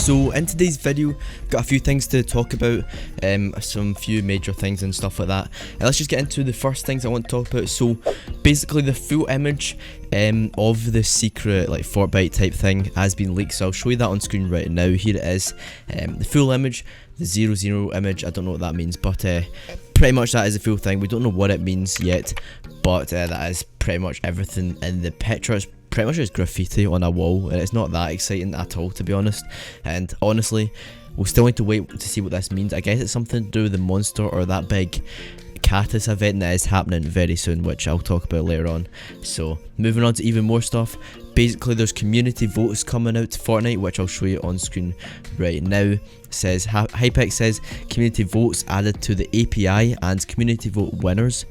So in today's video, got a few things to talk about, some few major things and stuff like that. Let's just get into the first things I want to talk about. So basically the full image of the secret like Fortnite type thing has been leaked, so I'll show you that on screen right now. Here it is, the full image, the 00 image. I don't know what that means, but pretty much that is the full thing. We don't know what it means yet, but that is pretty much everything in the picture. It's pretty much just graffiti on a wall, and it's not that exciting at all, to be honest. And honestly, we'll still need to wait to see what this means. I guess it's something to do with the monster or that big Catus event that is happening very soon, which I'll talk about later on. So moving on to even more stuff. Basically there's community votes coming out to Fortnite, which I'll show you on screen right now. It says Hypex says community votes added to the API and community vote winners.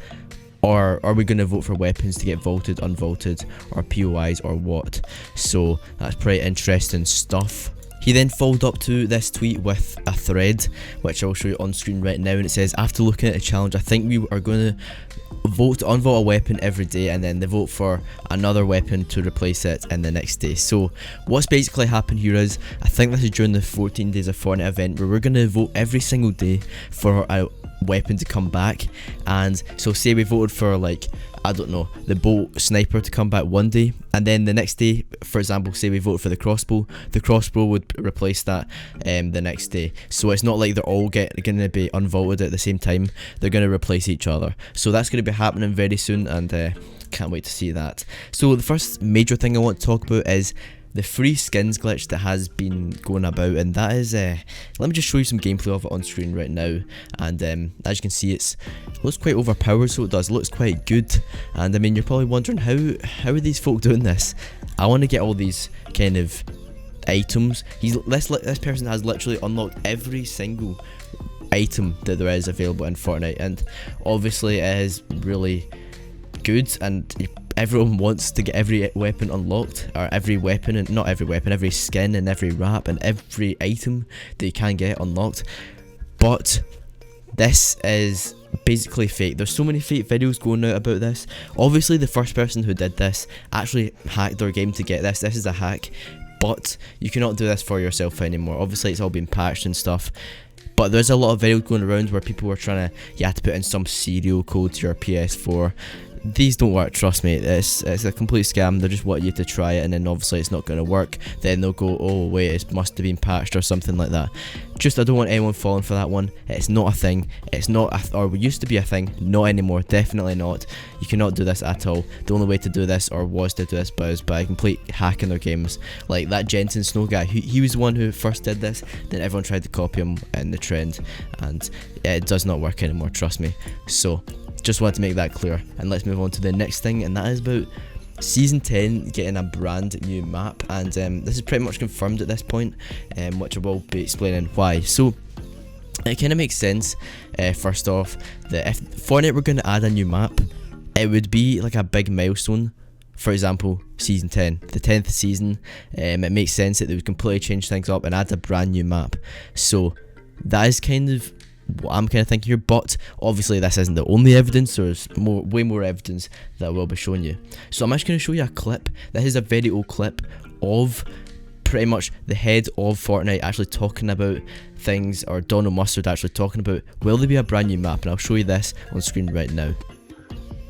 Or are we going to vote for weapons to get vaulted, unvaulted, or POIs, or what? So that's pretty interesting stuff. He then followed up to this tweet with a thread, which I'll show you on screen right now, and it says, after looking at the challenge, I think we are going to vote to unvault a weapon every day, and then they vote for another weapon to replace it in the next day. So what's basically happened here is, I think this is during the 14 days of Fortnite event, where we're going to vote every single day for a weapon to come back. And so say we voted for, like, I don't know, the bolt sniper to come back one day, and then the next day, for example, say we vote for the crossbow would replace that the next day. So it's not like they're all going to be unvaulted at the same time. They're going to replace each other. So that's going to be happening very soon, and can't wait to see that. So the first major thing I want to talk about is the free skins glitch that has been going about, and that is, let me just show you some gameplay of it on screen right now. And as you can see, it looks quite overpowered, so it does, looks quite good. And I mean, you're probably wondering, how are these folk doing this? I want to get all these kind of items. This person has literally unlocked every single item that there is available in Fortnite, and obviously it is really good, and everyone wants to get every weapon unlocked, or every weapon, and not every weapon, every skin and every wrap and every item that you can get unlocked. But this is basically fake. There's so many fake videos going out about this. Obviously the first person who did this actually hacked their game to get this. This is a hack, but you cannot do this for yourself anymore. Obviously it's all been patched and stuff. But there's a lot of videos going around where people were trying to, you had to put in some serial code to your PS4. These don't work, trust me. It's a complete scam. They just want you to try it, and then obviously it's not going to work. Then they'll go, oh wait, it must have been patched or something like that. Just, I don't want anyone falling for that one. It's not a thing. It's not or it used to be a thing. Not anymore. Definitely not. You cannot do this at all. The only way to do this, or was to do this, was by complete hacking their games. Like that Jensen Snow guy, he was the one who first did this. Then everyone tried to copy him in the trend, and it does not work anymore, trust me. So just wanted to make that clear, and let's move on to the next thing, and that is about Season 10 getting a brand new map. And this is pretty much confirmed at this point, which I will be explaining why. So it kind of makes sense, first off, that if Fortnite were going to add a new map, it would be like a big milestone. For example, Season 10, the 10th season. It makes sense that they would completely change things up and add a brand new map. So that is kind of what I'm kind of thinking here, but obviously this isn't the only evidence. There's way more evidence that I will be showing you. So I'm actually going to show you a clip. This is a very old clip of pretty much the head of Fortnite actually talking about things, or Donald Mustard actually talking about, will there be a brand new map? And I'll show you this on screen right now.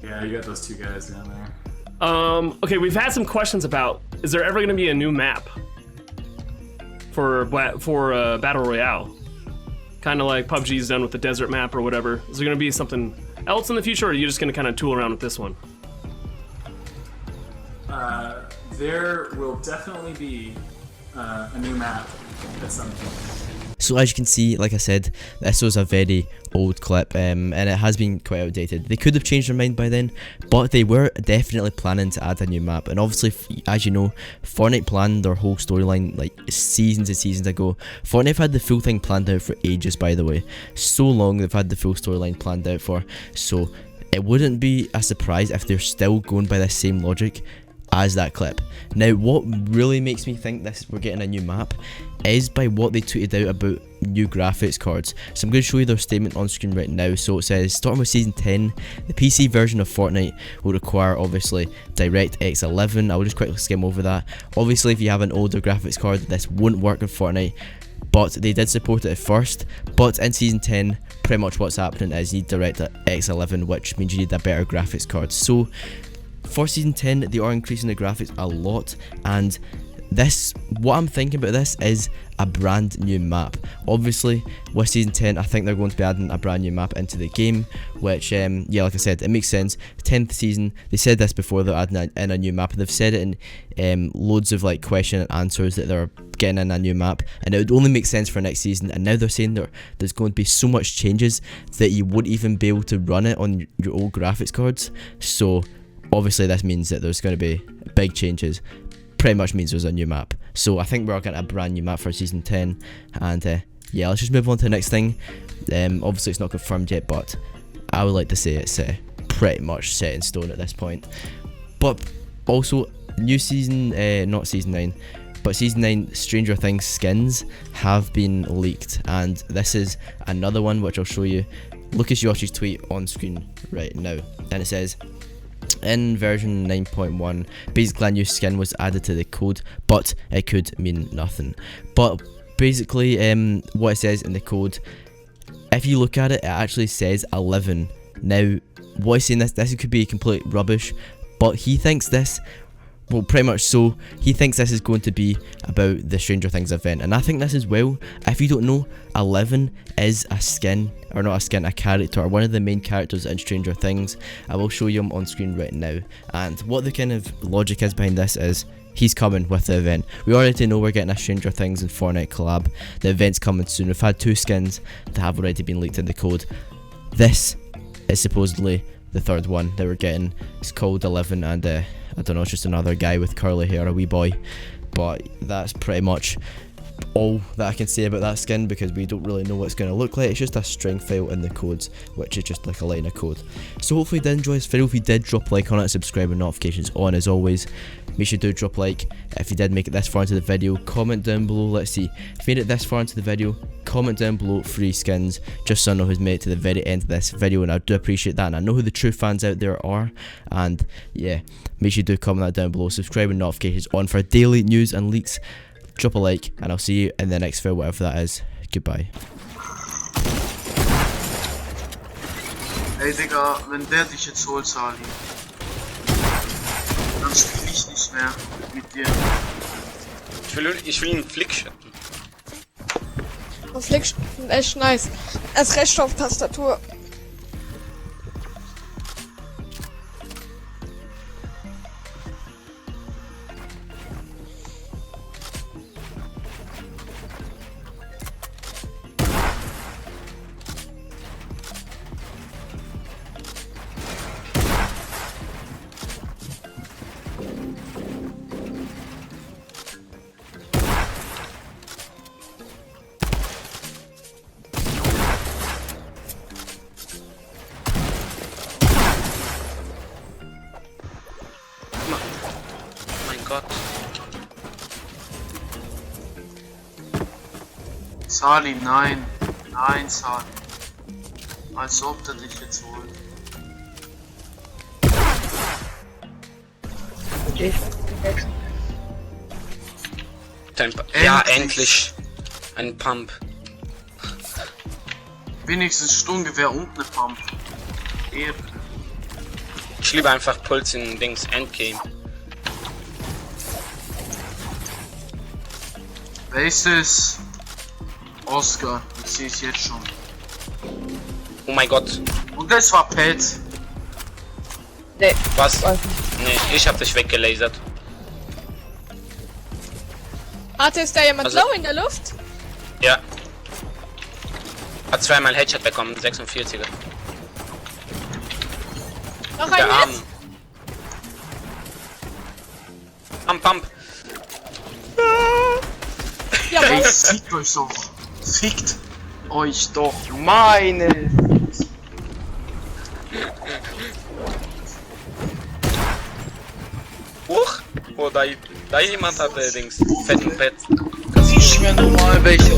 Yeah, you got those two guys down there. Okay, we've had some questions about, is there ever going to be a new map for Battle Royale? Kind of like PUBG's done with the desert map or whatever. Is there going to be something else in the future, or are you just going to kind of tool around with this one? There will definitely be a new map at some point. So as you can see, like I said, this was a very old clip, and it has been quite outdated. They could have changed their mind by then, but they were definitely planning to add a new map. And obviously, as you know, Fortnite planned their whole storyline like seasons and seasons ago. Fortnite have had the full thing planned out for ages, by the way. So long they've had the full storyline planned out for. So it wouldn't be a surprise if they're still going by the same logic as that clip. Now, what really makes me think we're getting a new map is by what they tweeted out about new graphics cards. So I'm going to show you their statement on screen right now. So it says, starting with Season 10, the PC version of Fortnite will require, obviously, DirectX 11. I will just quickly skim over that. Obviously, if you have an older graphics card, this won't work in Fortnite, but they did support it at first. But in Season 10, pretty much what's happening is you need DirectX 11, which means you need a better graphics card. So for Season 10, they are increasing the graphics a lot, and what I'm thinking about this is a brand new map. Obviously, with Season 10, I think they're going to be adding a brand new map into the game, which, yeah, like I said, it makes sense. 10th season, they said this before, they're adding in a new map, and they've said it in loads of like question and answers that they're getting in a new map, and it would only make sense for next season. And now they're saying there's going to be so much changes that you wouldn't even be able to run it on your old graphics cards. So obviously this means that there's going to be big changes. Pretty much means there's a new map. So I think we're getting a brand new map for Season 10, and yeah, let's just move on to the next thing. Obviously it's not confirmed yet, but I would like to say it's pretty much set in stone at this point. But also, new season, not Season 9, but Season 9 Stranger Things skins have been leaked, and this is another one which I'll show you. Lucas Yoshi's tweet on screen right now, and it says, in version 9.1, basically a new skin was added to the code, but it could mean nothing. But basically, what it says in the code, if you look at it, it actually says 11. Now, what he's saying, this could be complete rubbish, but he thinks this, well, pretty much so, he thinks this is going to be about the Stranger Things event, and I think this as well. If you don't know, 11 is a skin, or not a skin, a character, or one of the main characters in Stranger Things. I will show you him on screen right now, and what the kind of logic is behind this is, he's coming with the event. We already know we're getting a Stranger Things and Fortnite collab. The event's coming soon. We've had 2 skins that have already been leaked in the code. This is supposedly the 3rd one that we're getting. It's called 11, and I don't know, it's just another guy with curly hair, a wee boy. But that's pretty much all that I can say about that skin, because we don't really know what it's going to look like. It's just a string file in the codes, which is just like a line of code. So hopefully you did enjoy this video. If you did, drop a like on it, subscribe and notifications on as always. Make sure you do drop a like. If you did make it this far into the video, comment down below. Let's see, if you made it this far into the video, comment down below 3 skins, just so I know who's made it to the very end of this video, and I do appreciate that, and I know who the true fans out there are. And yeah, make sure you do comment that down below, subscribe and notifications on for daily news and leaks. Drop a like, and I'll see you in the next video, whatever that is. Goodbye. Ey Digga, wenn der dich jetzt holt, Sali, dann spiel ich nicht mehr mit dir. Ich will einen Flickschatten. Flickschatten sind echt nice. Erst recht auf Tastatur. Gott. Sali, nein. Nein, Sali. Als ob der dich jetzt holt. Okay. Ja, endlich. Ein Pump. Wenigstens Sturmgewehr und eine Pump. Ehre. Ich liebe einfach Puls in Dings Endgame. Wer ist es? Oscar, ich sehe es jetzt schon. Oh mein Gott. Und das war Pet. Nee. Was? Nee, ich hab dich weggelasert. Warte, ist da jemand Also- low in der Luft? Ja. Hat zweimal Headshot bekommen, 46er. Noch Der ein Arm. Hit? Pump. Ja, Ey, was? fickt euch doch. Fickt euch doch. Meine. Huch. Oh, da jemand hat Dings, fetten Pet. Siehst du mir nochmal, welche